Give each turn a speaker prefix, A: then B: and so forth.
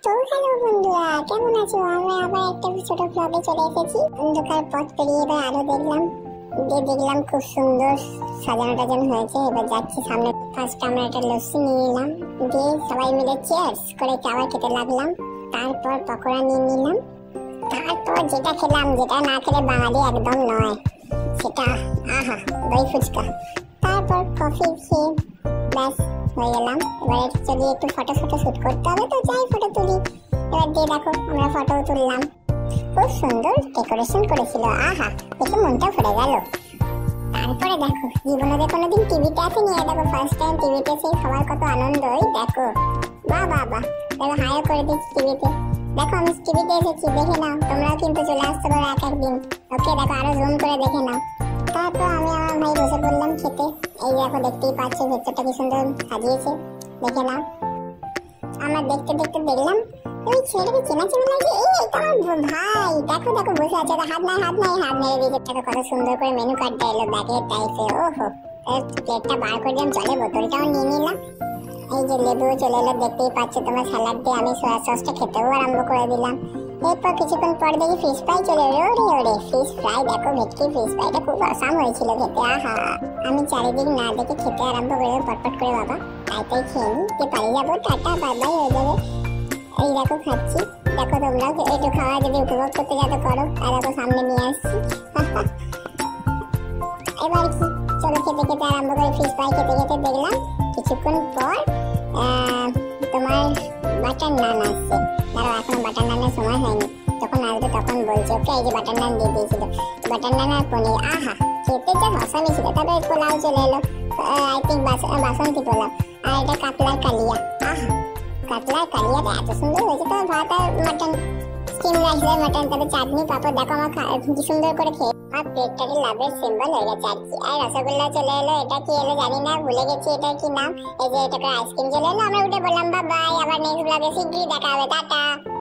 A: তো হ্যালো বন্ধুরা, কেমন আছো? আমরা আবার একটা ছোট ব্লগে চলে এসেছি। অন্ধকার পথ পেরিয়ে এবার আরো দেখলাম খুব সুন্দর সাজানো টাজানো হয়েছে। এবার যাচ্ছি সামনে। ফার্স্ট আমরা একটা লস্যি নিয়ে নিলাম, দিয়ে সবাই মিলে চিয়ার্স করে চাওয়া খেতে লাগলাম। তারপর পকোড়া নিয়ে নিলাম। তারপর যেটা খেলাম, যেটা না খেলে বাঙালি একদম নয়, সেটা আহা দই ফুচকা। তারপর কফি খেয়ে ব্যাস হয়ে গেলাম। এবার যদি একটু ফটো শুট করতে হবে তো যাই ফটো তুলি। এবার দিয়ে দেখো আমরা ফটো তুললাম। খুব সুন্দর ডেকোরেশন করেছিল, আহা দেখে মনটা ভরে গেল। তারপরে দেখো জীবনে কোনোদিন টিভিতে আসেনি, দেখো ফার্স্ট টাইম টিভিতে সেই সবার কত আনন্দ। দেখো বাহ বাহ বাহ, দেখো হাইও করে দিচ্ছি টিভিতে। দেখো আমি টিভিতে এসেছি, দেখে নাও। তোমরাও কিন্তু চলে আসতে পারো এক একদিন। ওকে দেখো আরো জুম করে দেখে নাও। তারপর আমি আমার ভাই বসে পড়লাম খেতে। এই দেখো দেখতেই পাচ্ছ ভেতরটা কি সুন্দর সাজিয়েছে, দেখে নাও। আমরা দেখতে দেখলাম ওই ছেলেটাকে চেনা লাগে। এই তো আমার ভাই, দেখো দেখো বসে আছে, হাত নেড়ে দিয়েছে। দেখো কত সুন্দর করে মেনু কার্ডটা এলো ব্যাগের টাইপে। ওহো, প্লেটটা বার করে দিলাম, জলে বোতলটাও নিয়ে নিলাম। এই যে লেবুও চলে এলো, দেখতেই পাচ্ছ তোমার। স্যালাড দিয়ে আমি সয়া সসটা খেতেও আরম্ভ করে দিলাম। এরপর কিছুক্ষণ পর দেখি ফিশ ফ্রাই চলে এলো। ওরে ফিশ ফ্রাই, দেখো ভেটকি ফিশ ফ্রাইটা খুব আসাম হয়েছিল খেতে, আহা। আমি চারিদিক না দেখে খেতে আরম্ভ করে পটপট করে, বাবা তাই খেয়ে নি, যে পালিয়ে যাবো, টাটা বাই বাই হয়ে যাবে। এই দেখো খাচ্ছি, দেখো তোমরা একটু খাওয়া যদি উপভোগ করতে যাতে করো। আর দেখো সামনে নিয়ে আসছি। এবার কি চলো খেতে আরম্ভ করে। ফিশ ফ্রাই খেতে দেখলাম কিছুক্ষণ পর তোমার বাটার নান আসছে। দাঁড়াও, এখনো বাটার নানের সময় হয়নি, তখন আসবে তখন বলছে। ওকে এই যে বাটার নান দিয়ে দিয়েছিল, বাটার নান আর পনির, আহা খেতে যা হসামি ছিল। তারপরে পোলাও চলে এলো, আই থিঙ্ক বাসন্তী পোলাও। আর এটা কাতলার কালিয়া, আহা কাতলার কালিয়াটা এত সুন্দর হয়েছে। তবে ভাত আর মাটন, স্টিম রাইস আর মাটন, তারপরে চাটনি পাপড়। দেখো আমার কি সুন্দর করে খেয়ে আর পেটটাকে লাভের সিম্বল হয়ে গেছে আর কি। আর রসগোল্লা চলে এলো, এটা কি এলো জানি না, ভুলে গেছি এটা কি নাম। এই যে এটাকে আইসক্রিম চলে এলো। আমরা উঠে বললাম বাই, আবার নেক্সট ব্লগে শীঘ্রই দেখা হবে, টাটা।